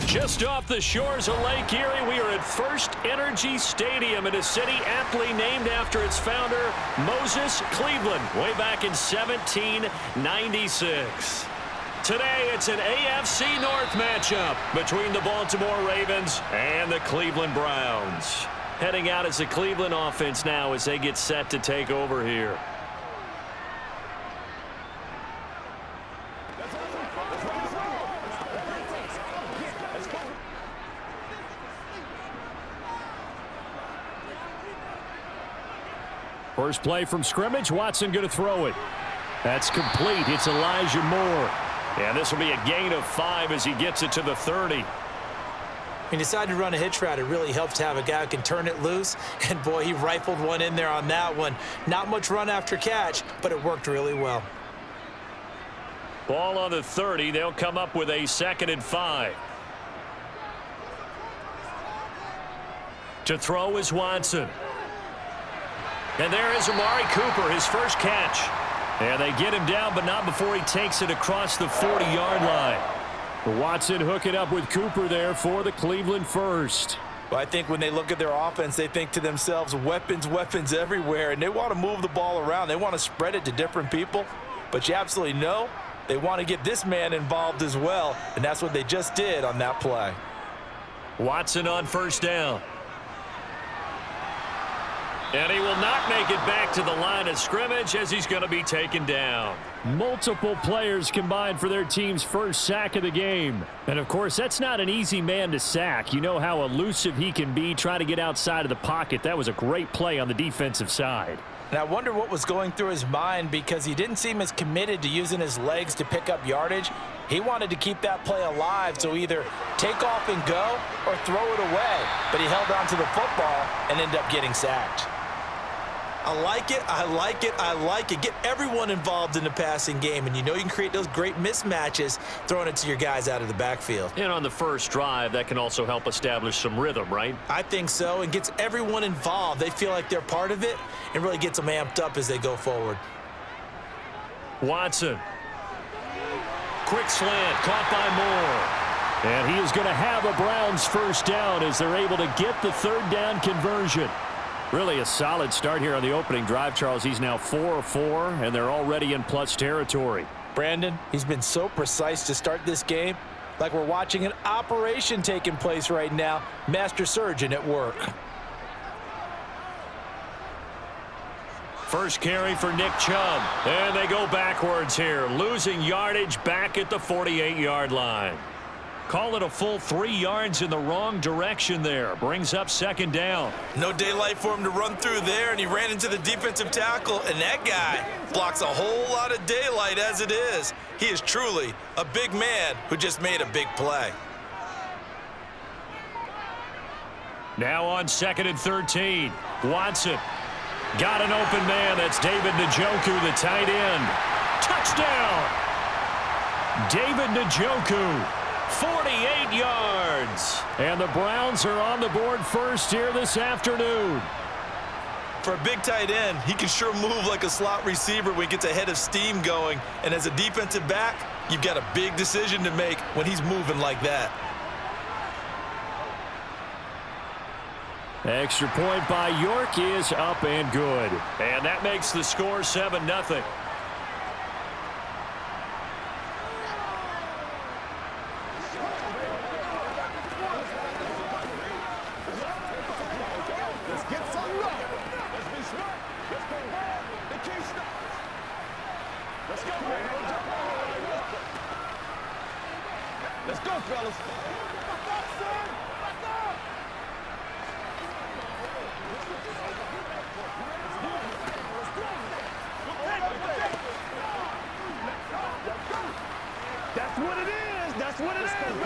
Just off the shores of Lake Erie, we are at First Energy Stadium in a city aptly named after its founder, Moses Cleveland, way back in 1796. Today, it's an AFC North matchup between the Baltimore Ravens and the Cleveland Browns. Heading out as the Cleveland offense now as they get set to take over here. First play from scrimmage, Watson going to throw it. That's complete. It's Elijah Moore. And this will be a gain of 5 as he gets it to the 30. He decided to run a hitch route. It really helps to have a guy who can turn it loose. And, boy, he rifled one in there on that one. Not much run after catch, but it worked really well. Ball on the 30. They'll come up with a 2nd and 5. To throw is Watson. And there is Amari Cooper, his first catch. And they get him down, but not before he takes it across the 40-yard line. Watson hooking up with Cooper there for the Cleveland first. Well, I think when they look at their offense, they think to themselves, weapons, weapons everywhere, and they want to move the ball around. They want to spread it to different people, but you absolutely know they want to get this man involved as well, and that's what they just did on that play. Watson on first down. And he will not make it back to the line of scrimmage as he's going to be taken down. Multiple players combined for their team's first sack of the game. And, of course, that's not an easy man to sack. You know how elusive he can be trying to get outside of the pocket. That was a great play on the defensive side. And I wonder what was going through his mind because he didn't seem as committed to using his legs to pick up yardage. He wanted to keep that play alive, so either take off and go or throw it away. But he held on to the football and ended up getting sacked. I like it, I like it, I like it. Get everyone involved in the passing game, and you know you can create those great mismatches throwing it to your guys out of the backfield. And on the first drive, that can also help establish some rhythm, right? I think so, and gets everyone involved. They feel like they're part of it and really gets them amped up as they go forward. Watson. Quick slant, caught by Moore. And he is going to have a Browns first down as they're able to get the 3rd down conversion. Really a solid start here on the opening drive, Charles. He's now 4 of 4, and they're already in plus territory. Brandon, he's been so precise to start this game, like we're watching an operation taking place right now. Master surgeon at work. First carry for Nick Chubb. And they go backwards here, losing yardage back at the 48-yard line. Call it a full 3 yards in the wrong direction there. Brings up 2nd down. No daylight for him to run through there, and he ran into the defensive tackle, and that guy blocks a whole lot of daylight as it is. He is truly a big man who just made a big play. Now on 2nd and 13. Watson got an open man. That's David Njoku, the tight end. Touchdown! David Njoku. 48 yards. And the Browns are on the board first here this afternoon. For a big tight end, he can sure move like a slot receiver when he gets a head of steam going. And as a defensive back, you've got a big decision to make when he's moving like that. Extra point by York is up and good. And that makes the score 7-0. Let's go, fellas. That's what it is. That's what it is, baby.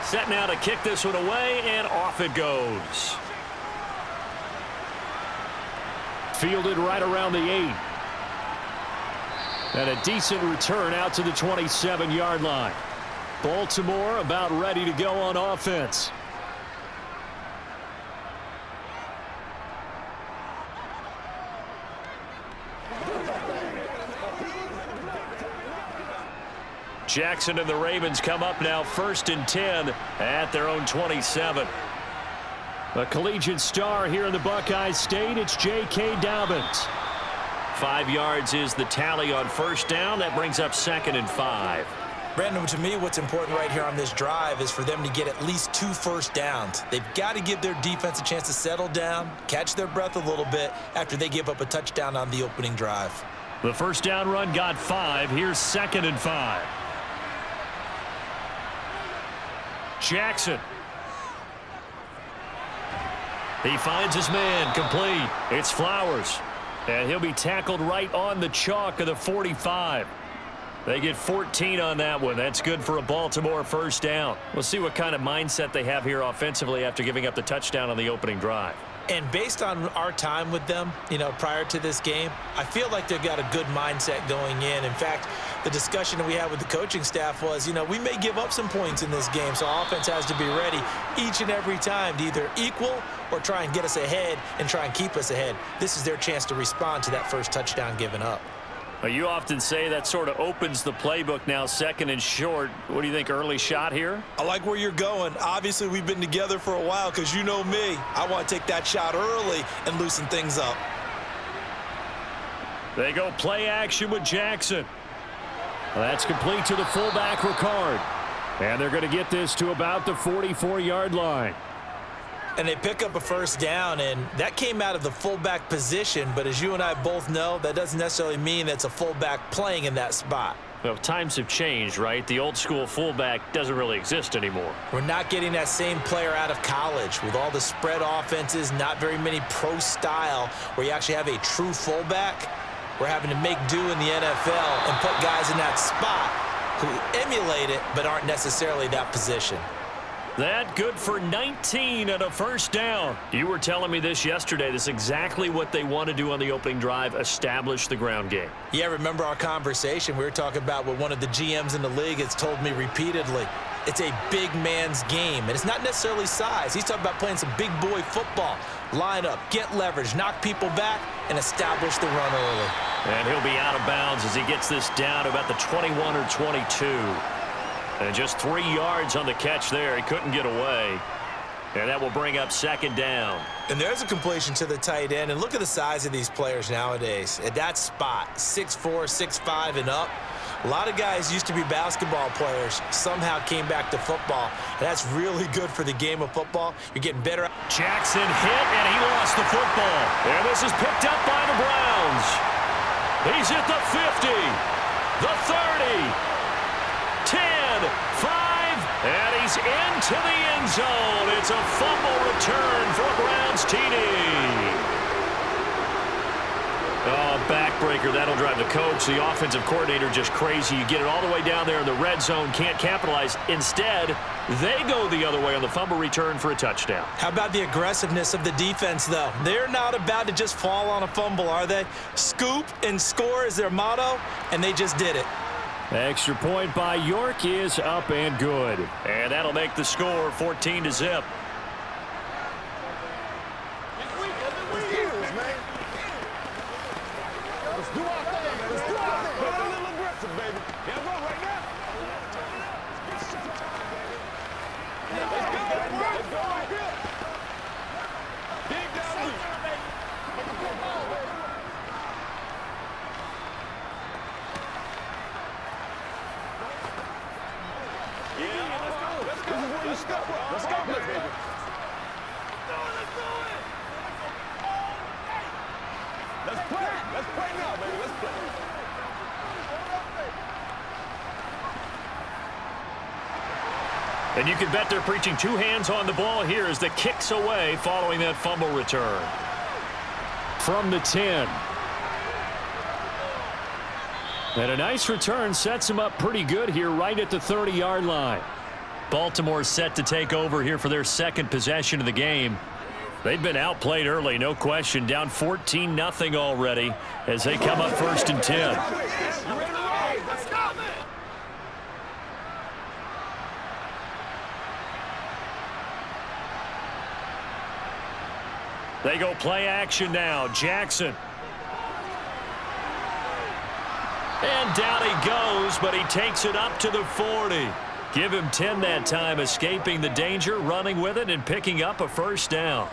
Set now to kick this one away, and off it goes. Fielded right around the 8. And a decent return out to the 27-yard line. Baltimore about ready to go on offense. Jackson and the Ravens come up now 1st and 10 at their own 27. A collegiate star here in the Buckeye State, it's J.K. Dobbins. 5 yards is the tally on 1st down. That brings up 2nd and 5. Brandon, to me, what's important right here on this drive is for them to get at least 2 first downs. They've got to give their defense a chance to settle down, catch their breath a little bit after they give up a touchdown on the opening drive. The 1st down run got 5. Here's 2nd and 5. Jackson. He finds his man, complete. It's Flowers. And he'll be tackled right on the chalk of the 45. They get 14 on that one. That's good for a Baltimore 1st down. We'll see what kind of mindset they have here offensively after giving up the touchdown on the opening drive. And based on our time with them, prior to this game, I feel like they've got a good mindset going in. In fact, the discussion that we had with the coaching staff was, we may give up some points in this game, so our offense has to be ready each and every time to either equal or try and get us ahead and try and keep us ahead. This is their chance to respond to that first touchdown given up. You often say that sort of opens the playbook now, 2nd and short. What do you think, early shot here? I like where you're going. Obviously, we've been together for a while because you know me. I want to take that shot early and loosen things up. They go play action with Jackson. That's complete to the fullback, Ricard. And they're going to get this to about the 44-yard line. And they pick up a 1st down, and that came out of the fullback position. But as you and I both know, that doesn't necessarily mean that's a fullback playing in that spot. Well, times have changed, right? The old school fullback doesn't really exist anymore. We're not getting that same player out of college with all the spread offenses, not very many pro style where you actually have a true fullback. We're having to make do in the NFL and put guys in that spot who emulate it but aren't necessarily that position. That good for 19 and a 1st down. You were telling me this yesterday. This is exactly what they want to do on the opening drive, establish the ground game. Yeah, remember our conversation? We were talking about what one of the GMs in the league has told me repeatedly. It's a big man's game, and it's not necessarily size. He's talking about playing some big boy football. Line up, get leverage, knock people back, and establish the run early. And he'll be out of bounds as he gets this down to about the 21 or 22. And just 3 yards on the catch there. He couldn't get away. And that will bring up 2nd down. And there's a completion to the tight end. And look at the size of these players nowadays. At that spot, 6'4", 6'5", and up. A lot of guys used to be basketball players, somehow came back to football. And that's really good for the game of football. You're getting better. Jackson hit, and he lost the football. And this is picked up by the Browns. He's at the 50, the 30, 10, 5, and he's into the end zone. It's a fumble return for a Browns TD. Oh, backbreaker. That'll drive the coach, the offensive coordinator, just crazy. You get it all the way down there in the red zone, can't capitalize. Instead, they go the other way on the fumble return for a touchdown. How about the aggressiveness of the defense, though? They're not about to just fall on a fumble, are they? Scoop and score is their motto, and they just did it. Extra point by York is up and good. And that'll make the score 14-0. And you can bet they're preaching 2 hands on the ball here as the kick's away following that fumble return. From the 10. And a nice return sets them up pretty good here right at the 30-yard line. Baltimore set to take over here for their 2nd possession of the game. They've been outplayed early, no question. Down 14-0 already as they come up 1st and 10. They go play action now. Jackson. And down he goes, but he takes it up to the 40. Give him 10 that time, escaping the danger, running with it, and picking up a first down.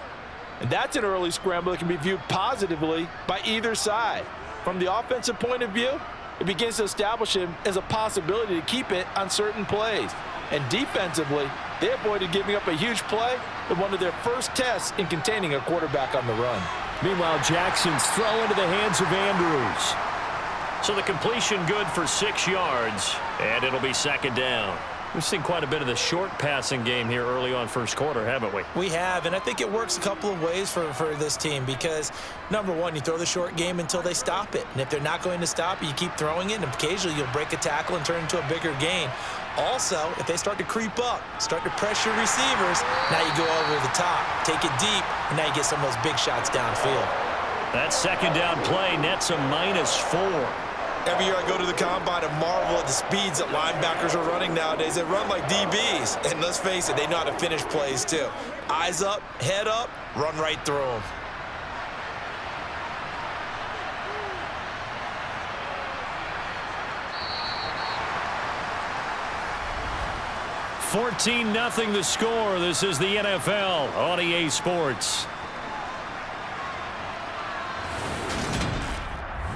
And that's an early scramble that can be viewed positively by either side. From the offensive point of view, it begins to establish him as a possibility to keep it on certain plays. And defensively, they avoided giving up a huge play in one of their first tests in containing a quarterback on the run. Meanwhile, Jackson's throw into the hands of Andrews. So the completion good for 6 yards, and it'll be second down. We've seen quite a bit of the short passing game here early on first quarter, haven't we? We have, and I think it works a couple of ways for this team because, number one, you throw the short game until they stop it. And if they're not going to stop it, you keep throwing it, and occasionally you'll break a tackle and turn it into a bigger gain. Also, if they start to creep up, start to pressure receivers, now you go over the top, take it deep, and now you get some of those big shots downfield. That second down play nets a -4. Every year I go to the combine and marvel at the speeds that linebackers are running nowadays. They run like DBs. And let's face it, they know how to finish plays too. Eyes up, head up, run right through them. $14-0 the score. This is the NFL on EA Sports.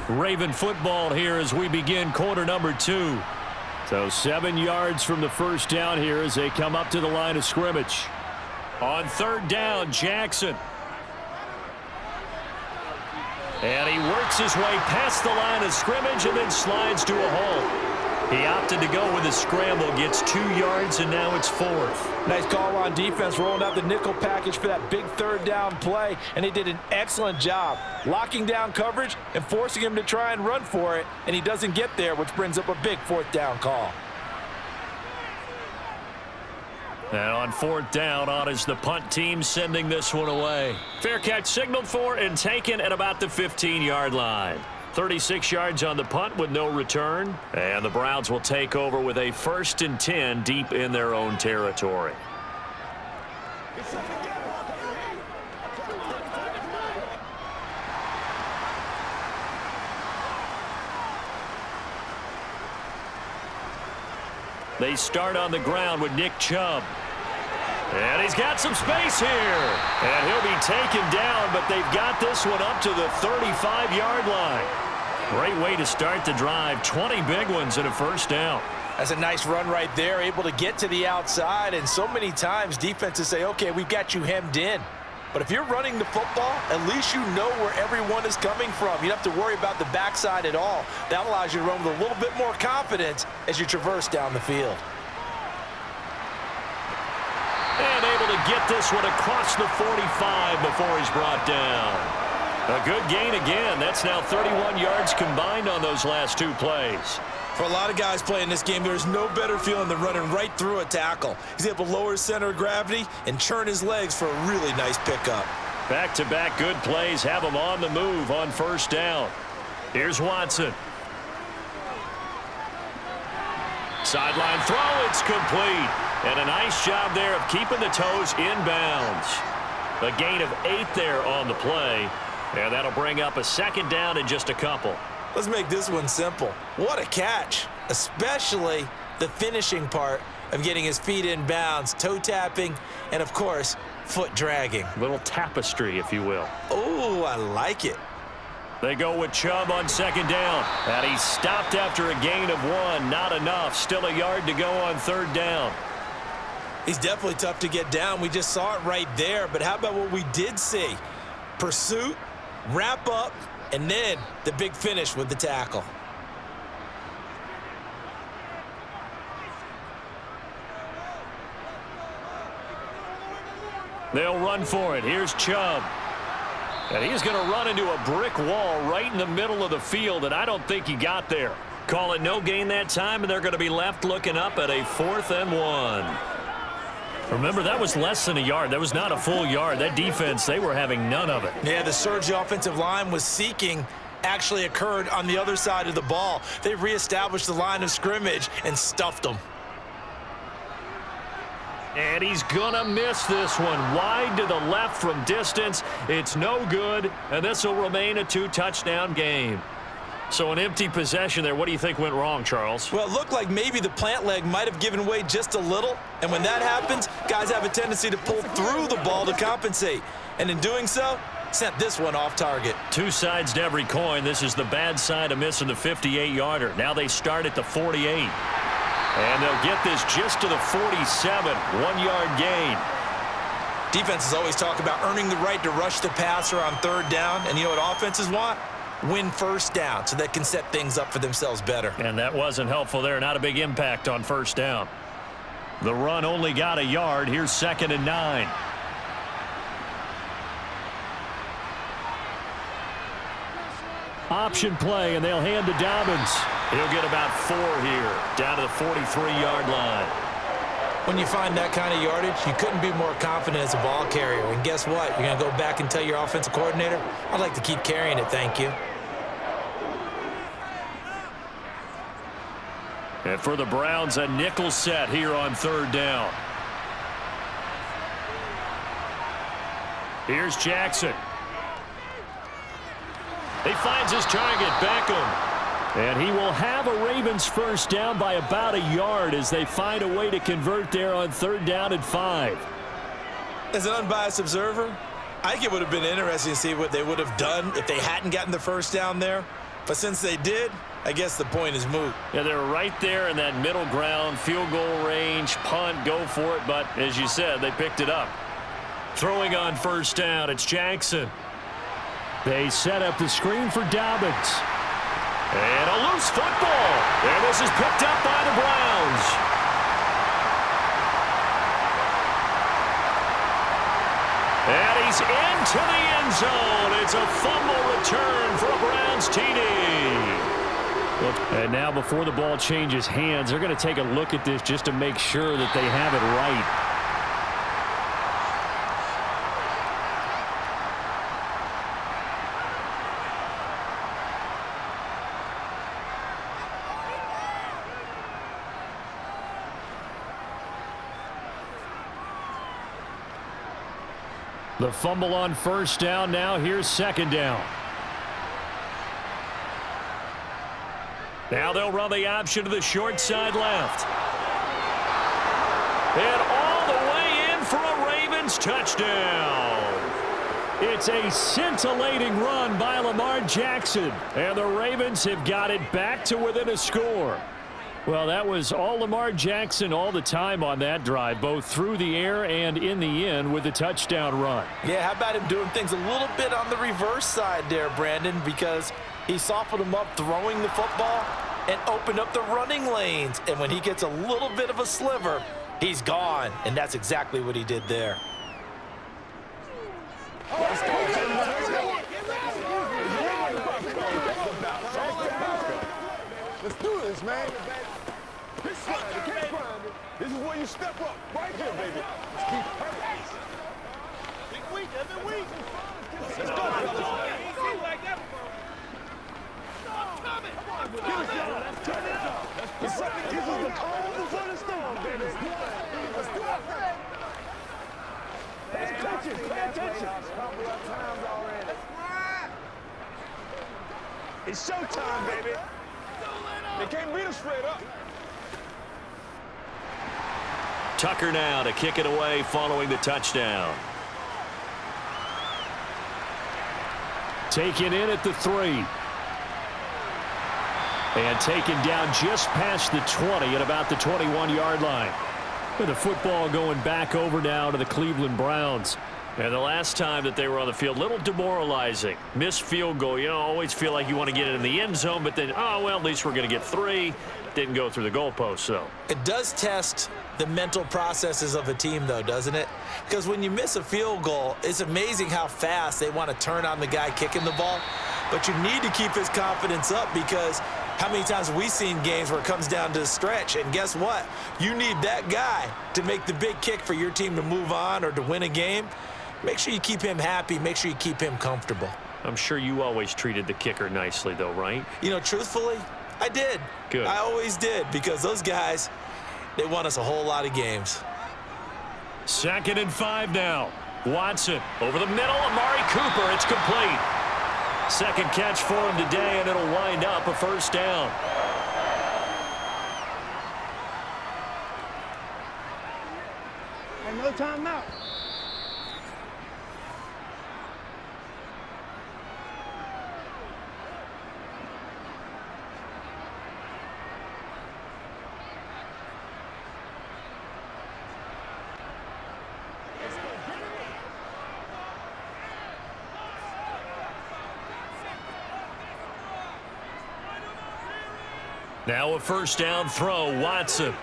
Raven football here as we begin quarter number 2. So 7 yards from the first down here as they come up to the line of scrimmage. On third down, Jackson. And he works his way past the line of scrimmage and then slides to a hole. He opted to go with a scramble, gets 2 yards, and now it's 4th. Nice call on defense, rolling out the nickel package for that big third down play, and they did an excellent job locking down coverage and forcing him to try and run for it, and he doesn't get there, which brings up a big fourth down call. And on fourth down, on is the punt team sending this one away. Fair catch signaled for and taken at about the 15-yard line. 36 yards on the punt with no return. And the Browns will take over with a 1st and 10 deep in their own territory. They start on the ground with Nick Chubb. And he's got some space here. And he'll be taken down, but they've got this one up to the 35-yard line. Great way to start the drive. 20 big ones and a first down. That's a nice run right there, able to get to the outside. And so many times defenses say, okay, we've got you hemmed in. But if you're running the football, at least you know where everyone is coming from. You don't have to worry about the backside at all. That allows you to run with a little bit more confidence as you traverse down the field. And able to get this one across the 45 before he's brought down. A good gain again. That's now 31 yards combined on those last 2 plays. For a lot of guys playing this game, there's no better feeling than running right through a tackle. He's able to lower his center of gravity and turn his legs for a really nice pickup. Back-to-back good plays have him on the move on first down. Here's Watson. Sideline throw, it's complete. And a nice job there of keeping the toes inbounds. A gain of 8 there on the play. And that'll bring up a second down in just a couple. Let's make this one simple. What a catch, especially the finishing part of getting his feet in bounds, toe tapping, and of course, foot dragging. Little tapestry, if you will. Oh, I like it. They go with Chubb on second down. And he stopped after a gain of 1. Not enough. Still a yard to go on third down. He's definitely tough to get down. We just saw it right there. But how about what we did see? Pursuit, wrap up, and then the big finish with the tackle. They'll run for it. Here's Chubb. And he's going to run into a brick wall right in the middle of the field, and I don't think he got there. Call it no gain that time, and they're going to be left looking up at a 4th and 1. Remember, that was less than a yard. That was not a full yard. That defense, they were having none of it. Yeah, the surge the offensive line was seeking actually occurred on the other side of the ball. They reestablished the line of scrimmage and stuffed them. And he's gonna miss this one. Wide to the left from distance. It's no good, and this will remain a 2-touchdown game. So an empty possession there. What do you think went wrong, Charles? Well, it looked like maybe the plant leg might have given way just a little. And when that happens, guys have a tendency to pull through the ball to compensate. And in doing so, sent this one off target. Two sides to every coin. This is the bad side of missing the 58-yarder. Now they start at the 48. And they'll get this just to the 47. 1-yard gain. Defenses always talk about earning the right to rush the passer on third down. And you know what offenses want? Win first down so they can set things up for themselves better. And that wasn't helpful there. Not a big impact on first down. The run only got a yard. Here's 2nd and 9. Option play, and they'll hand to Dobbins. He'll get about 4 here, down to the 43-yard line. When you find that kind of yardage, you couldn't be more confident as a ball carrier. And guess what? You're going to go back and tell your offensive coordinator, I'd like to keep carrying it, thank you. And for the Browns, a nickel set here on third down. Here's Jackson. He finds his target, Beckham. And he will have a Ravens first down by about a yard as they find a way to convert there on third down and 5. As an unbiased observer, I think it would have been interesting to see what they would have done if they hadn't gotten the first down there. But since they did, I guess the point is moot. Yeah, they're right there in that middle ground, field goal range, punt, go for it. But as you said, they picked it up. Throwing on first down, it's Jackson. They set up the screen for Dobbins. And a loose football. And this is picked up by the Browns. And he's into the end zone. It's a fumble return for a Browns TD. And now before the ball changes hands, they're going to take a look at this just to make sure that they have it right. The fumble on first down. Now here's second down. Now they'll run the option to the short side left. And all the way in for a Ravens touchdown. It's a scintillating run by Lamar Jackson. And the Ravens have got it back to within a score. Well, that was all Lamar Jackson all the time on that drive, both through the air and in the end with a touchdown run. Yeah, how about him doing things a little bit on the reverse side there, Brandon, because he softened him up throwing the football and opened up the running lanes. And when he gets a little bit of a sliver, he's gone. And that's exactly what he did there. Let's do this, man. This is where you step up, right here, baby. Let's keep perfect. Big week, every week. Let's go, fellas. Give us that. Turn it up. This is the calm before the storm, baby. Let's do it. Pay attention. Pay attention. It's showtime, baby. They can't beat us straight up. Tucker now to kick it away following the touchdown. Taken in at the 3. And taken down just past the 20 at about the 21-yard line. With the football going back over now to the Cleveland Browns. And the last time that they were on the field, a little demoralizing. Missed field goal. You know, always feel like you want to get it in the end zone, but then, oh, well, at least we're going to get 3. Didn't go through the goalpost, though. It does test the mental processes of a team, though, doesn't it? Because when you miss a field goal, it's amazing how fast they want to turn on the guy kicking the ball. But you need to keep his confidence up because how many times have we seen games where it comes down to the stretch? And guess what? You need that guy to make the big kick for your team to move on or to win a game. Make sure you keep him happy. Make sure you keep him comfortable. I'm sure you always treated the kicker nicely, though, right? You know, truthfully, I did. Good. I always did because those guys, they won us a whole lot of games. 2nd and 5 now. Watson over the middle. Amari Cooper. It's complete. Second catch for him today, and it'll wind up a first down. And no timeout. Now a first down throw, Watson.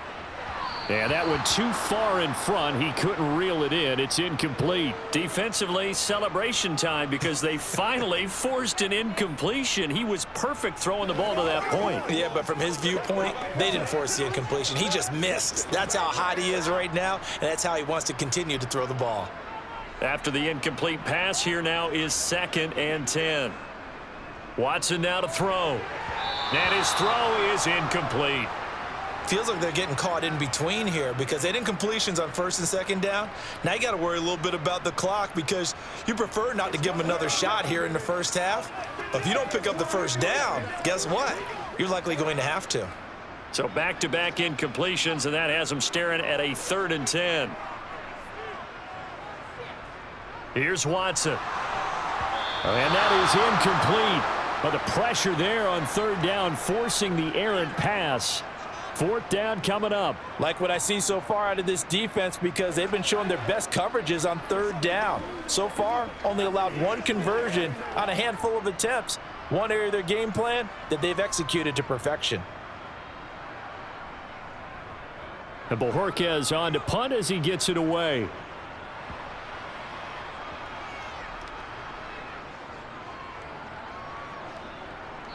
And that went too far in front. He couldn't reel it in. It's incomplete. Defensively, celebration time because they finally forced an incompletion. He was perfect throwing the ball to that point. Yeah, but from his viewpoint, they didn't force the incompletion. He just missed. That's how hot he is right now, and that's how he wants to continue to throw the ball. After the incomplete pass, here now is 2nd and 10. Watson now to throw. And his throw is incomplete. Feels like they're getting caught in between here because they did incompletions on 1st and 2nd down. Now you got to worry a little bit about the clock because you prefer not to give them another shot here in the first half. But if you don't pick up the first down, guess what? You're likely going to have to. So back-to-back incompletions, and that has them staring at a 3rd and 10. Here's Watson. And that is incomplete. But the pressure there on 3rd down, forcing the errant pass. 4th down coming up. Like what I see so far out of this defense because they've been showing their best coverages on 3rd down. So far, only allowed 1 conversion on a handful of attempts. One area of their game plan that they've executed to perfection. And Bojorquez on to punt as he gets it away.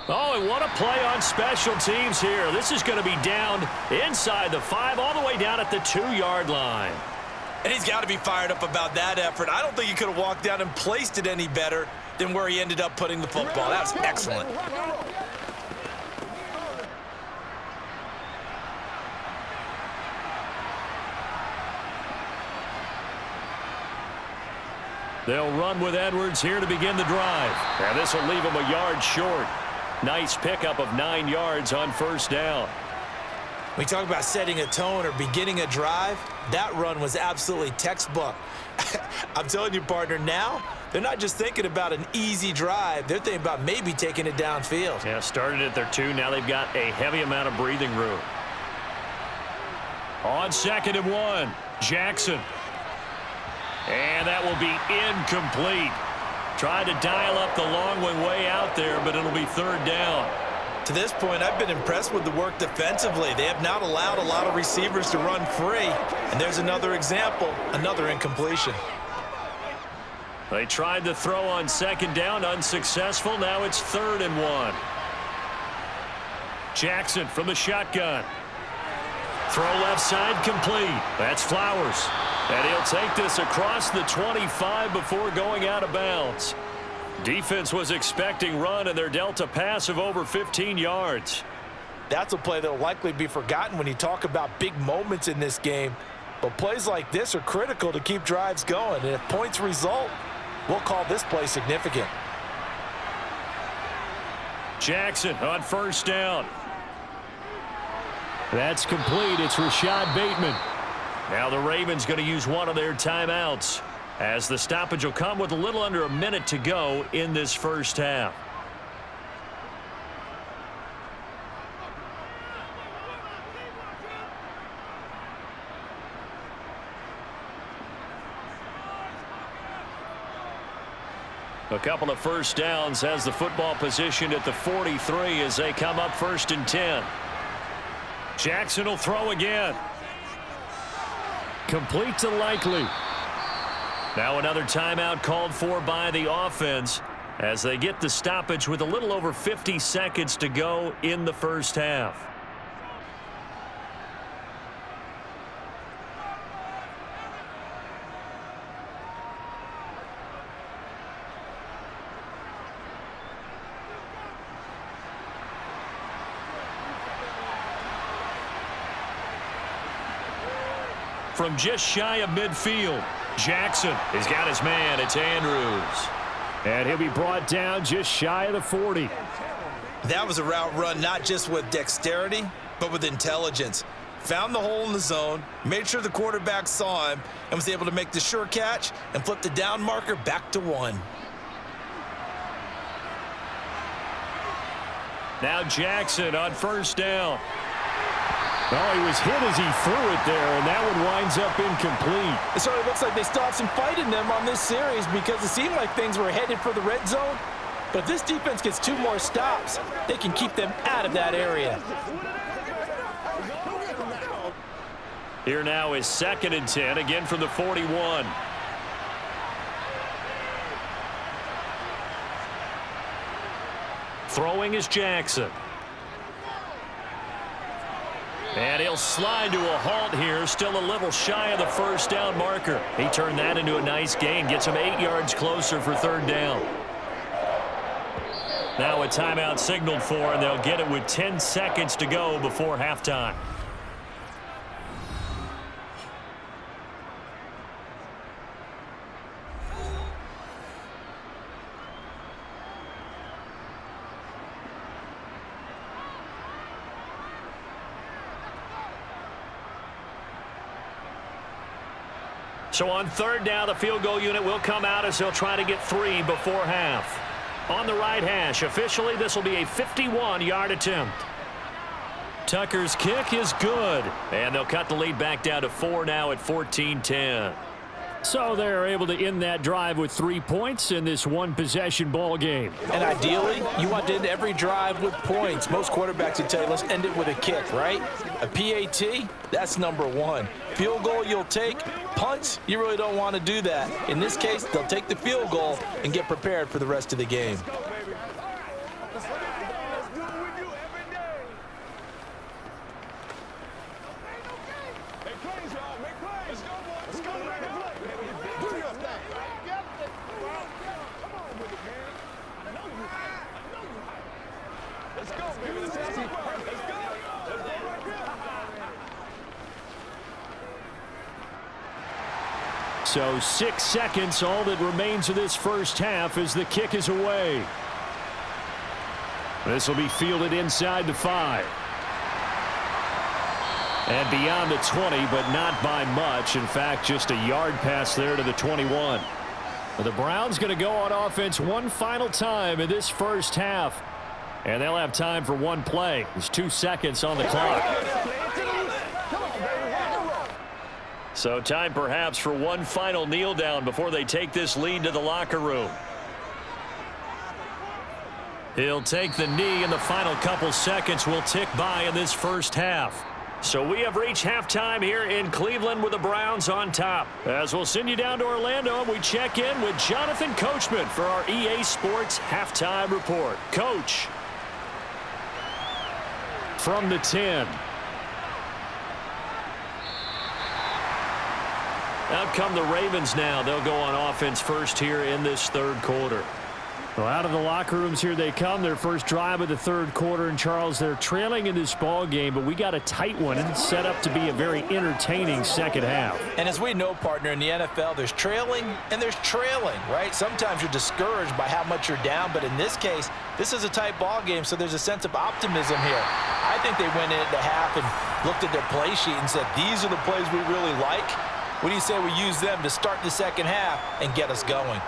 Oh, and what a play on special teams here. This is going to be down inside the 5, all the way down at the 2-yard line. And he's got to be fired up about that effort. I don't think he could have walked down and placed it any better than where he ended up putting the football. That was excellent. They'll run with Edwards here to begin the drive. And this will leave him a yard short. Nice pickup of 9 yards on 1st down. We talk about setting a tone or beginning a drive. That run was absolutely textbook. I'm telling you, partner, now they're not just thinking about an easy drive. They're thinking about maybe taking it downfield. Yeah, started at their 2. Now they've got a heavy amount of breathing room. On 2nd and 1, Jackson. And that will be incomplete. Tried to dial up the long one way out there, but it'll be 3rd down. To this point, I've been impressed with the work defensively. They have not allowed a lot of receivers to run free. And there's another example, another incompletion. They tried to throw on 2nd down, unsuccessful. Now it's 3rd and 1. Jackson from the shotgun. Throw left side complete. That's Flowers. And he'll take this across the 25 before going out of bounds. Defense was expecting run, and they're dealt a pass of over 15 yards. That's a play that will likely be forgotten when you talk about big moments in this game. But plays like this are critical to keep drives going. And if points result, we'll call this play significant. Jackson on 1st down. That's complete. It's Rashad Bateman. Now the Ravens going to use one of their timeouts as the stoppage will come with a little under a minute to go in this first half. A couple of first downs has the football positioned at the 43 as they come up 1st and 10. Jackson will throw again. Complete to Likely. Now another timeout called for by the offense as they get the stoppage with a little over 50 seconds to go in the first half. From just shy of midfield, Jackson has got his man. It's Andrews. And he'll be brought down just shy of the 40. That was a route run not just with dexterity, but with intelligence. Found the hole in the zone, made sure the quarterback saw him, and was able to make the sure catch and flip the down marker back to 1. Now Jackson on first down. Oh, he was hit as he threw it there, and that one winds up incomplete. It certainly looks like they still have some fight in them on this series because it seemed like things were headed for the red zone. But if this defense gets 2 more stops, they can keep them out of that area. Here now is 2nd and 10, again from the 41. Throwing is Jackson. And he'll slide to a halt here, still a little shy of the first down marker. He turned that into a nice gain, gets him 8 yards closer for 3rd down. Now a timeout signaled for, and they'll get it with 10 seconds to go before halftime. So on 3rd down, the field goal unit will come out as they'll try to get 3 before half. On the right hash, officially this will be a 51-yard attempt. Tucker's kick is good, and they'll cut the lead back down to 4 now at 14-10. So they're able to end that drive with 3 points in this one-possession ball game. And ideally, you want to end every drive with points. Most quarterbacks would tell you, let's end it with a kick, right? A PAT, that's number 1. Field goal you'll take. Punts, you really don't want to do that. In this case, they'll take the field goal and get prepared for the rest of the game. So 6 seconds, all that remains of this first half as the kick is away. This will be fielded inside the 5. And beyond the 20, but not by much. In fact, just a yard pass there to the 21. The Browns going to go on offense one final time in this first half. And they'll have time for one play. There's 2 seconds on the clock. So time perhaps for one final kneel down before they take this lead to the locker room. He'll take the knee, and the final couple seconds will tick by in this first half. So we have reached halftime here in Cleveland with the Browns on top. As we'll send you down to Orlando, and we check in with Jonathan Coachman for our EA Sports Halftime Report. Coach, from the 10. Out come the Ravens now. They'll go on offense first here in this 3rd quarter. Well, out of the locker rooms here they come. Their first drive of the 3rd quarter. And, Charles, they're trailing in this ball game, but we got a tight one and set up to be a very entertaining second half. And as we know, partner, in the NFL, there's trailing and there's trailing, right? Sometimes you're discouraged by how much you're down, but in this case, this is a tight ball game, so there's a sense of optimism here. I think they went into half and looked at their play sheet and said, these are the plays we really like. What do you say we use them to start the second half and get us going?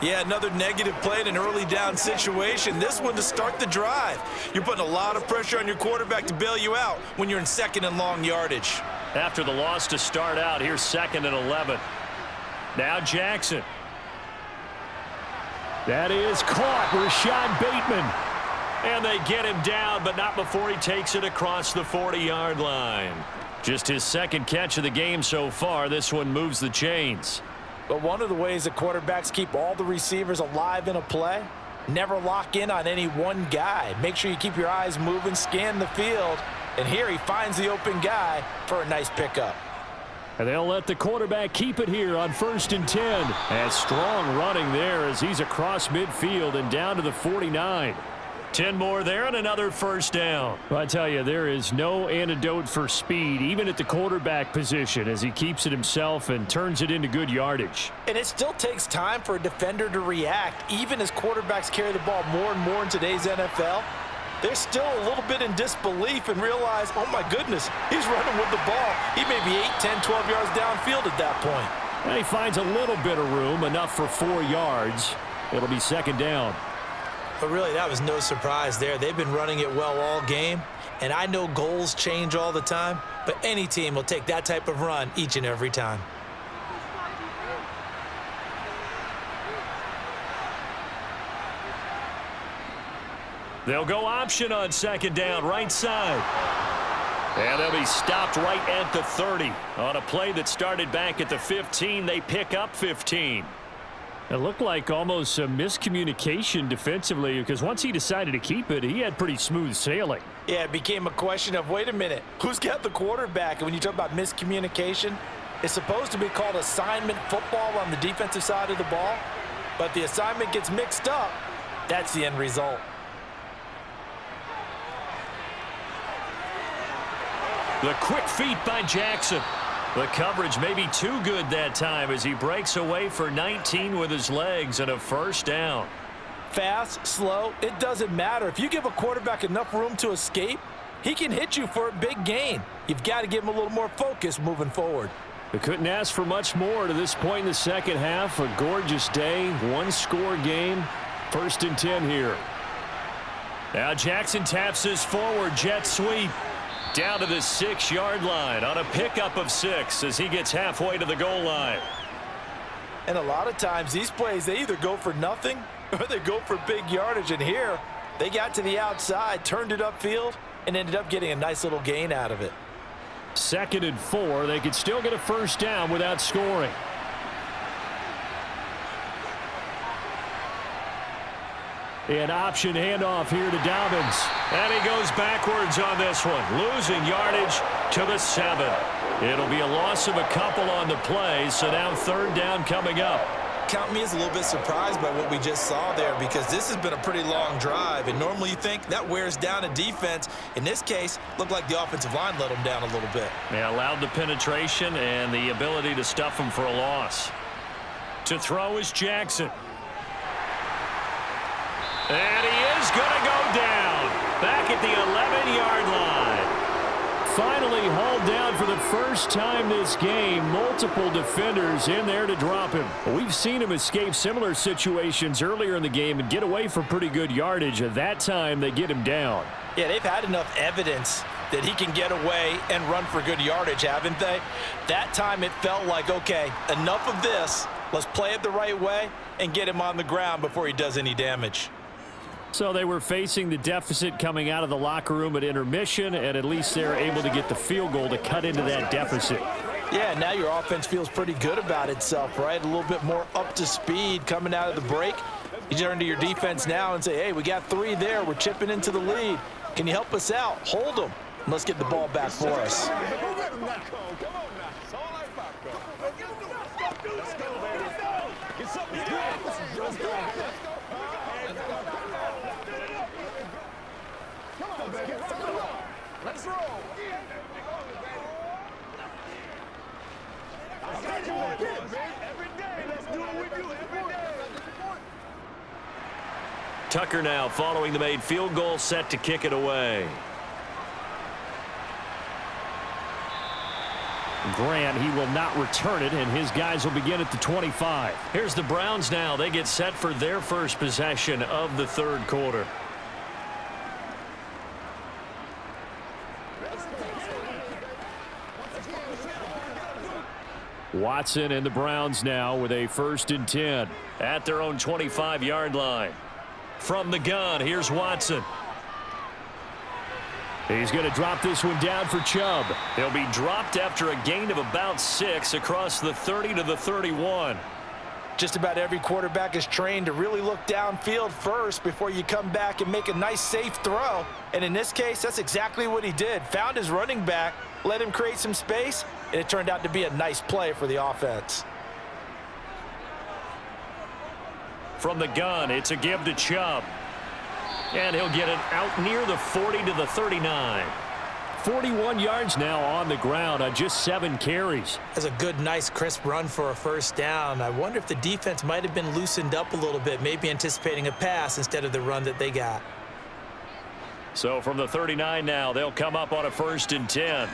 Yeah, another negative play in an early down situation. This one to start the drive. You're putting a lot of pressure on your quarterback to bail you out when you're in 2nd and long yardage. After the loss to start out, here's 2nd and 11. Now Jackson. That is caught. Rashad Bateman. And they get him down, but not before he takes it across the 40-yard line. Just his 2nd catch of the game so far. This one moves the chains. But one of the ways that quarterbacks keep all the receivers alive in a play, never lock in on any one guy. Make sure you keep your eyes moving, scan the field. And here he finds the open guy for a nice pickup. And they'll let the quarterback keep it here on 1st and 10. And strong running there as he's across midfield and down to the 49. 10 more there and another first down. Well, I tell you, there is no antidote for speed, even at the quarterback position, as he keeps it himself and turns it into good yardage. And it still takes time for a defender to react, even as quarterbacks carry the ball more and more in today's NFL. They're still a little bit in disbelief and realize, oh my goodness, he's running with the ball. He may be 8, 10, 12 yards downfield at that point. And he finds a little bit of room, enough for 4 yards. It'll be second down. But really, that was no surprise there. They've been running it well all game, and I know goals change all the time, but any team will take that type of run each and every time. They'll go option on second down, right side. And they'll be stopped right at the 30. On a play that started back at the 15, they pick up 15. It looked like almost a miscommunication defensively, because once he decided to keep it, he had pretty smooth sailing. Yeah, it became a question of, wait a minute, who's got the quarterback? And when you talk about miscommunication, it's supposed to be called assignment football on the defensive side of the ball, but the assignment gets mixed up. That's the end result. The quick feet by Jackson. The coverage may be too good that time as he breaks away for 19 with his legs and a first down. Fast, slow, it doesn't matter. If you give a quarterback enough room to escape, he can hit you for a big gain. You've got to give him a little more focus moving forward. They couldn't ask for much more to this point in the second half. A gorgeous day, one-score game. First and 10 here. Now Jackson taps his forward jet sweep. Down to the 6-yard line on a pickup of 6 as he gets halfway to the goal line. And a lot of times these plays, they either go for nothing or they go for big yardage. And here, they got to the outside, turned it upfield, and ended up getting a nice little gain out of it. Second and 4. They could still get a first down without scoring. An option handoff here to Dobbins. And he goes backwards on this one, losing yardage to the 7. It'll be a loss of a couple on the play, so now third down coming up. Count me as a little bit surprised by what we just saw there, because this has been a pretty long drive, and normally you think that wears down a defense. In this case, looked like the offensive line let them down a little bit. Yeah, allowed the penetration and the ability to stuff him for a loss. To throw is Jackson. And he is going to go down back at the 11-yard line. Finally hauled down for the first time this game. Multiple defenders in there to drop him. We've seen him escape similar situations earlier in the game and get away for pretty good yardage. At that time, they get him down. Yeah, they've had enough evidence that he can get away and run for good yardage, haven't they? That time it felt like, okay, enough of this. Let's play it the right way and get him on the ground before he does any damage. So they were facing the deficit coming out of the locker room at intermission, and at least they're able to get the field goal to cut into that deficit. Yeah, now your offense feels pretty good about itself, right? A little bit more up to speed coming out of the break. You turn to your defense now and say, hey, we got 3 there. We're chipping into the lead. Can you help us out? Hold them. And let's get the ball back for us. Let's roll. Every day, let's do it with you every day. Tucker now following the made field goal, set to kick it away. Grant, he will not return it, and his guys will begin at the 25. Here's the Browns now. They get set for their first possession of the third quarter. Watson and the Browns now with a first and 10 at their own 25-yard line. From the gun, here's Watson. He's going to drop this one down for Chubb. He'll be dropped after a gain of about 6 across the 30 to the 31. Just about every quarterback is trained to really look downfield first before you come back and make a nice, safe throw. And in this case, that's exactly what he did. Found his running back, let him create some space, and it turned out to be a nice play for the offense. From the gun, it's a give to Chubb. And he'll get it out near the 40 to the 39. 41 yards now on the ground on just 7 carries. That's a good, nice, crisp run for a first down. I wonder if the defense might have been loosened up a little bit, maybe anticipating a pass instead of the run that they got. So from the 39 now, they'll come up on a 1st and 10.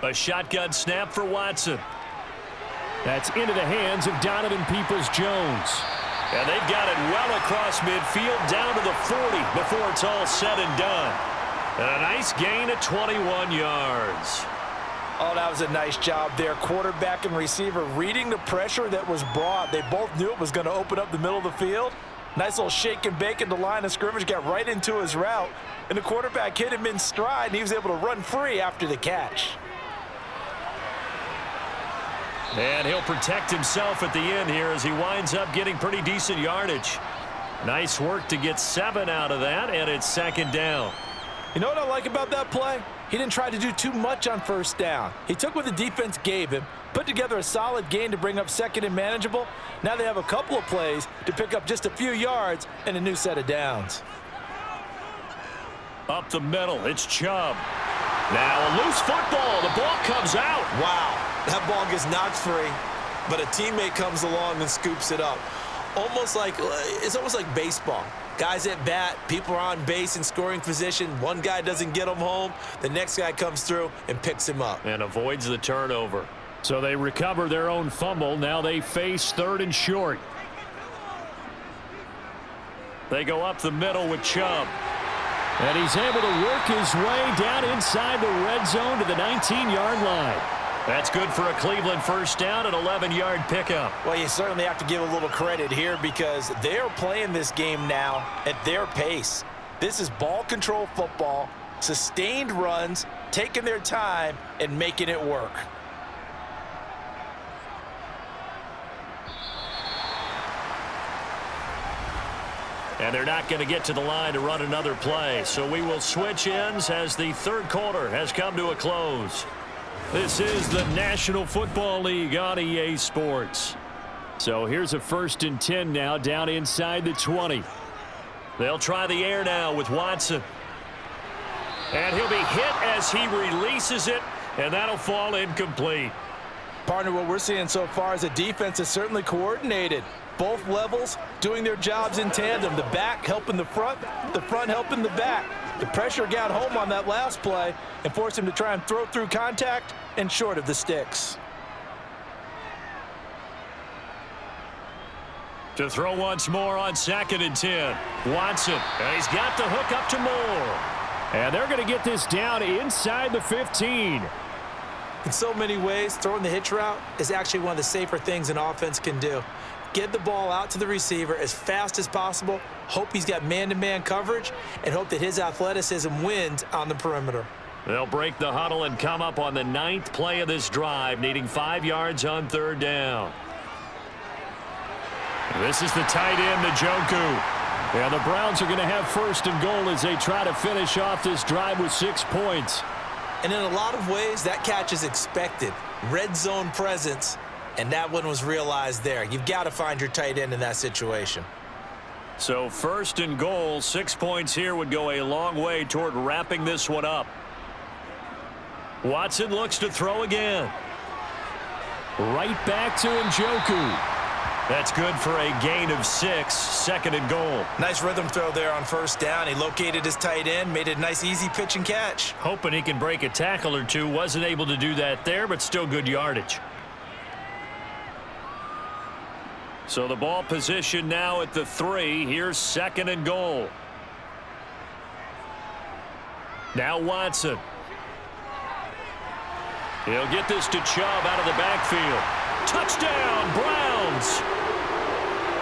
A shotgun snap for Watson. That's into the hands of Donovan Peoples-Jones. And they've got it well across midfield down to the 40 before it's all said and done. And a nice gain of 21 yards. Oh, that was a nice job there. Quarterback and receiver reading the pressure that was brought. They both knew it was going to open up the middle of the field. Nice little shake and bake in the line of scrimmage, got right into his route. And the quarterback hit him in stride, and he was able to run free after the catch. And he'll protect himself at the end here as he winds up getting pretty decent yardage. Nice work to get 7 out of that, and it's 2nd down. You know what I like about that play? He didn't try to do too much on 1st down. He took what the defense gave him, put together a solid gain to bring up 2nd and manageable. Now they have a couple of plays to pick up just a few yards and a new set of downs. Up the middle, it's Chubb. Now a loose football. The ball comes out. Wow, that ball gets knocked free, but a teammate comes along and scoops it up. It's almost like baseball. Guys at bat, people are on base in scoring position. One guy doesn't get him home. The next guy comes through and picks him up. And avoids the turnover. So they recover their own fumble. Now they face 3rd and short. They go up the middle with Chubb. And he's able to work his way down inside the red zone to the 19-yard line. That's good for a Cleveland 1st down, an 11-yard pickup. Well, you certainly have to give a little credit here because they're playing this game now at their pace. This is ball control football, sustained runs, taking their time, and making it work. And they're not going to get to the line to run another play. So we will switch ends as the 3rd quarter has come to a close. This is the National Football League on EA Sports. So here's a 1st and 10 now down inside the 20. They'll try the air now with Watson. And he'll be hit as he releases it, and that'll fall incomplete. Partner, what we're seeing so far is the defense is certainly coordinated. Both levels doing their jobs in tandem. The back helping the front helping the back. The pressure got home on that last play and forced him to try and throw through contact and short of the sticks. To throw once more on 2nd and 10. Watson, and he's got the hook up to Moore. And they're going to get this down inside the 15. In so many ways, throwing the hitch route is actually one of the safer things an offense can do. Get the ball out to the receiver as fast as possible, hope he's got man-to-man coverage, and hope that his athleticism wins on the perimeter. They'll break the huddle and come up on the 9th play of this drive, needing 5 yards on 3rd down. This is the tight end, Njoku. And the Browns are going to have 1st and goal as they try to finish off this drive with 6 points. And in a lot of ways, that catch is expected. Red zone presence. And that one was realized there. You've got to find your tight end in that situation. So 1st and goal, 6 points here would go a long way toward wrapping this one up. Watson looks to throw again. Right back to Njoku. That's good for a gain of 6, 2nd and goal. Nice rhythm throw there on 1st down. He located his tight end, made it a nice easy pitch and catch. Hoping he can break a tackle or two. Wasn't able to do that there, but still good yardage. So the ball position now at the 3. Here's 2nd and goal. Now Watson. He'll get this to Chubb out of the backfield. Touchdown, Browns.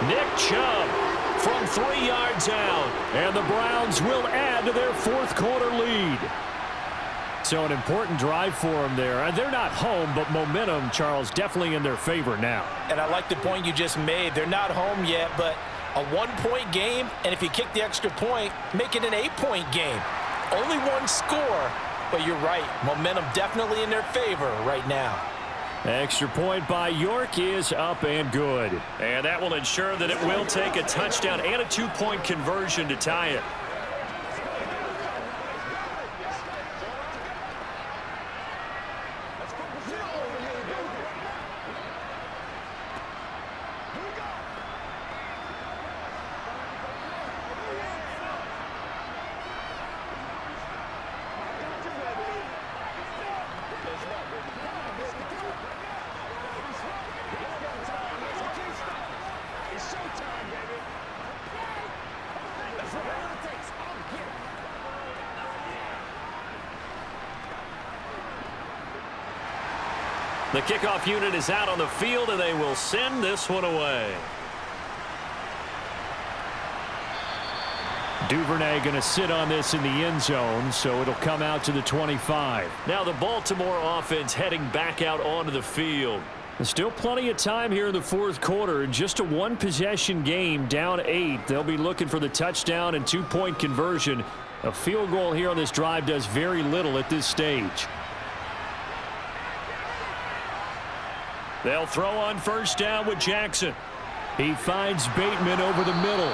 Nick Chubb from 3 yards out. And the Browns will add to their 4th quarter lead. So an important drive for them there. And they're not home, but momentum, Charles, definitely in their favor now. And I like the point you just made. They're not home yet, but a 1-point game, and if you kick the extra point, make it an 8-point game. Only one score, but you're right. Momentum definitely in their favor right now. Extra point by York is up and good. And that will ensure that it will take a touchdown and a 2-point conversion to tie it. The kickoff unit is out on the field, and they will send this one away. Duvernay going to sit on this in the end zone, so it'll come out to the 25. Now the Baltimore offense heading back out onto the field. There's still plenty of time here in the fourth quarter. Just a one-possession game, down 8. They'll be looking for the touchdown and 2-point conversion. A field goal here on this drive does very little at this stage. They'll throw on first down with Jackson. He finds Bateman over the middle.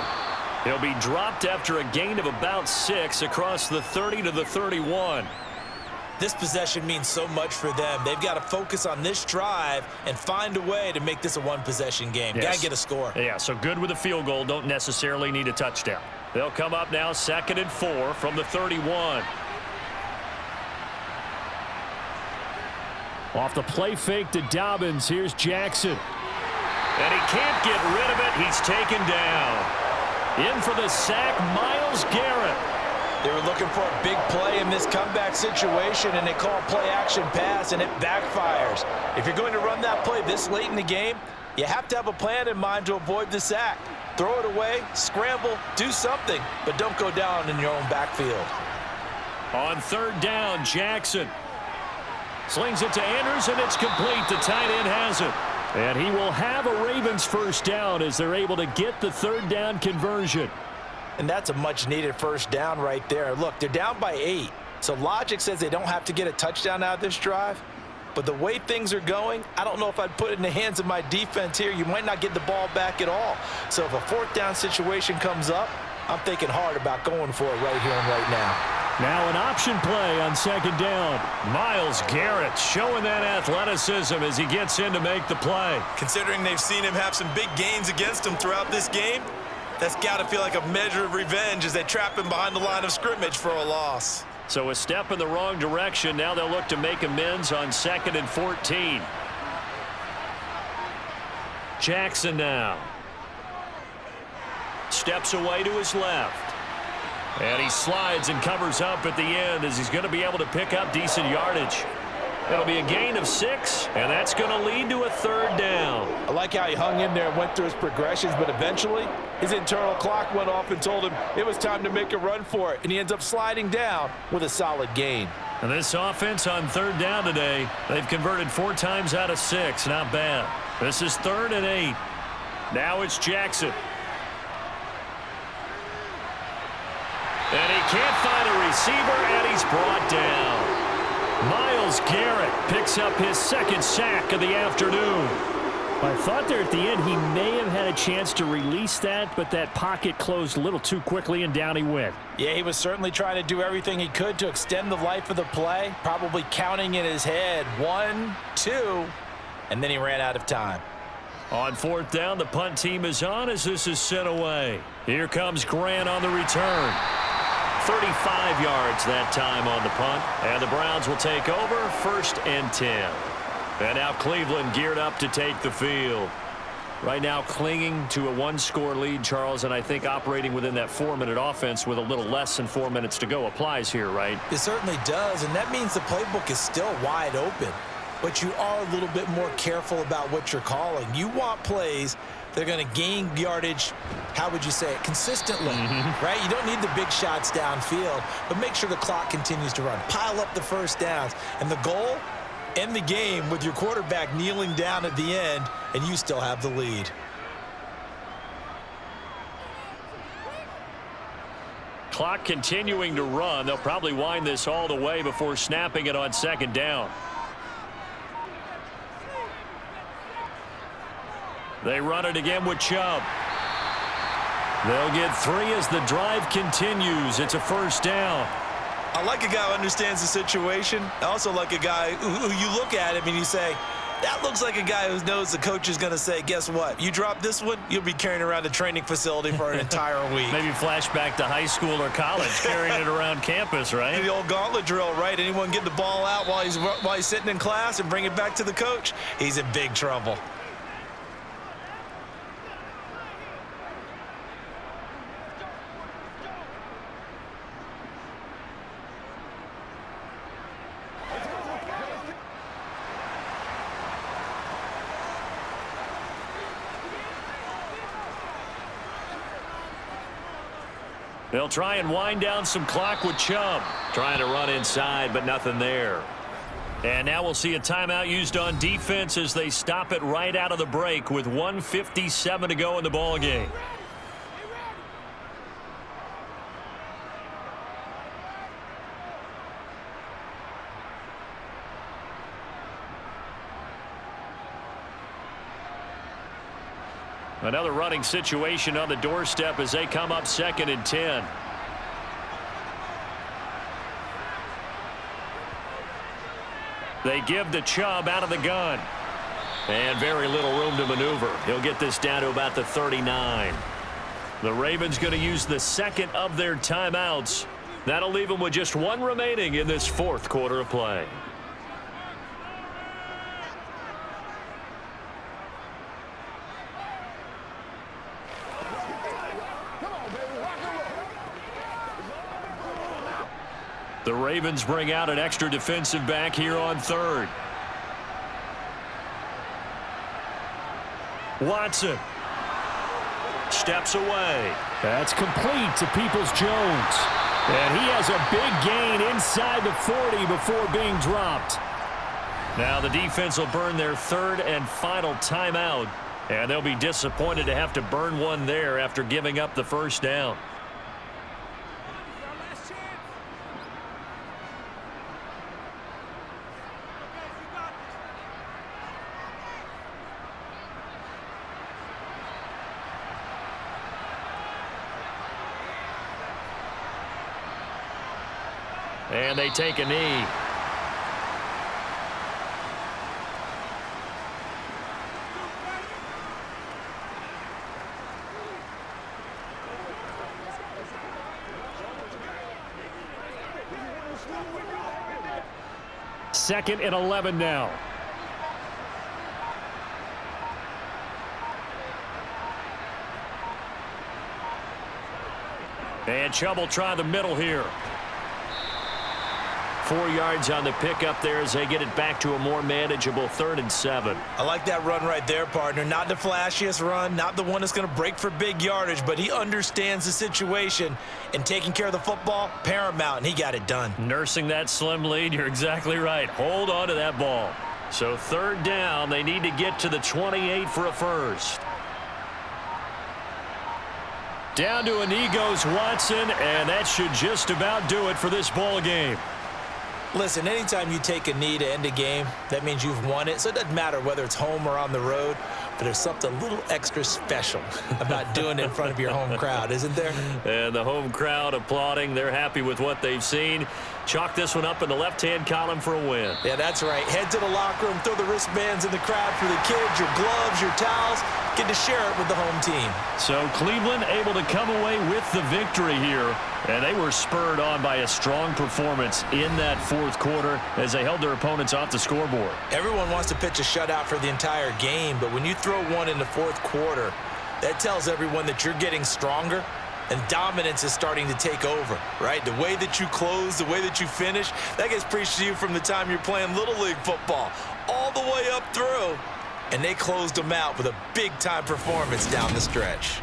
He'll be dropped after a gain of about 6 across the 30 to the 31. This possession means so much for them. They've got to focus on this drive and find a way to make this a one-possession game. Yes. Got to get a score. Yeah, so good with a field goal. Don't necessarily need a touchdown. They'll come up now 2nd and 4 from the 31. Off the play fake to Dobbins. Here's Jackson. And he can't get rid of it. He's taken down. In for the sack, Myles Garrett. They were looking for a big play in this comeback situation, and they call play-action pass, and it backfires. If you're going to run that play this late in the game, you have to have a plan in mind to avoid the sack. Throw it away, scramble, do something, but don't go down in your own backfield. On 3rd down, Jackson slings it to Andrews, and it's complete. The tight end has it. And he will have a Ravens first down as they're able to get the 3rd down conversion. And that's a much-needed first down right there. Look, they're down by 8, so logic says they don't have to get a touchdown out of this drive. But the way things are going, I don't know if I'd put it in the hands of my defense here. You might not get the ball back at all. So if a 4th down situation comes up, I'm thinking hard about going for it right here and right now. Now an option play on 2nd down. Myles Garrett showing that athleticism as he gets in to make the play. Considering they've seen him have some big gains against him throughout this game, that's got to feel like a measure of revenge as they trap him behind the line of scrimmage for a loss. So a step in the wrong direction. Now they'll look to make amends on 2nd and 14. Jackson now steps away to his left. And he slides and covers up at the end as he's going to be able to pick up decent yardage. It'll be a gain of 6, and that's going to lead to a 3rd down. I like how he hung in there and went through his progressions, but eventually his internal clock went off and told him it was time to make a run for it, and he ends up sliding down with a solid gain. And this offense on 3rd down today, they've converted 4 times out of 6. Not bad. This is 3rd and 8. Now it's Jackson. And he can't find a receiver, and he's brought down. Myles Garrett picks up his 2nd sack of the afternoon. I thought there at the end he may have had a chance to release that, but that pocket closed a little too quickly, and down he went. Yeah, he was certainly trying to do everything he could to extend the life of the play, probably counting in his head 1, 2, and then he ran out of time. On 4th down, the punt team is on as this is sent away. Here comes Grant on the return. 35 yards that time on the punt, and the Browns will take over 1st and 10. And now Cleveland geared up to take the field. Right now clinging to a 1-score lead, Charles, and I think operating within that 4-minute offense with a little less than 4 minutes to go applies here, right? It certainly does, and that means the playbook is still wide open. But you are a little bit more careful about what you're calling. You want plays that are going to gain yardage, how would you say it, consistently, right? You don't need the big shots downfield, but make sure the clock continues to run. Pile up the first downs. And the goal, end the game with your quarterback kneeling down at the end, and you still have the lead. Clock continuing to run. They'll probably wind this all the way before snapping it on 2nd down. They run it again with Chubb. They'll get 3 as the drive continues. It's a first down. I like a guy who understands the situation. I also like a guy who you look at him and you say, that looks like a guy who knows the coach is going to say, guess what? You drop this one, you'll be carrying around the training facility for an entire week. Maybe flashback to high school or college, carrying it around campus, right? The old gauntlet drill, right? Anyone get the ball out while he's sitting in class and bring it back to the coach? He's in big trouble. They'll try and wind down some clock with Chubb. Trying to run inside, but nothing there. And now we'll see a timeout used on defense as they stop it right out of the break with 1:57 to go in the ball game. Another running situation on the doorstep as they come up 2nd and 10. They give to Chubb out of the gun. And very little room to maneuver. He'll get this down to about the 39. The Ravens going to use the second of their timeouts. That'll leave them with just 1 remaining in this 4th quarter of play. The Ravens bring out an extra defensive back here on 3rd. Watson steps away. That's complete to Peoples-Jones. And he has a big gain inside the 40 before being dropped. Now the defense will burn their 3rd and final timeout. And they'll be disappointed to have to burn one there after giving up the first down. And they take a knee. Second and 11 now. And Chubb will try the middle here. 4 yards on the pickup there as they get it back to a more manageable 3rd and 7. I like that run right there, partner. Not the flashiest run, not the one that's going to break for big yardage, but he understands the situation, and taking care of the football, paramount, and he got it done. Nursing that slim lead, you're exactly right. Hold on to that ball. So 3rd down, they need to get to the 28 for a first. Down to a knee goes Watson, and that should just about do it for this ball game. Listen, anytime you take a knee to end a game, that means you've won it. So it doesn't matter whether it's home or on the road, but there's something a little extra special about doing it in front of your home crowd, isn't there? And the home crowd applauding. They're happy with what they've seen. Chalk this one up in the left-hand column for a win. Yeah, that's right. Head to the locker room, throw the wristbands in the crowd for the kids, your gloves, your towels. Get to share it with the home team. So Cleveland able to come away with the victory here. And they were spurred on by a strong performance in that 4th quarter as they held their opponents off the scoreboard. Everyone wants to pitch a shutout for the entire game, but when you throw one in the 4th quarter, that tells everyone that you're getting stronger and dominance is starting to take over, right? The way that you close, the way that you finish, that gets preached to you from the time you're playing Little League football all the way up through. And they closed them out with a big-time performance down the stretch.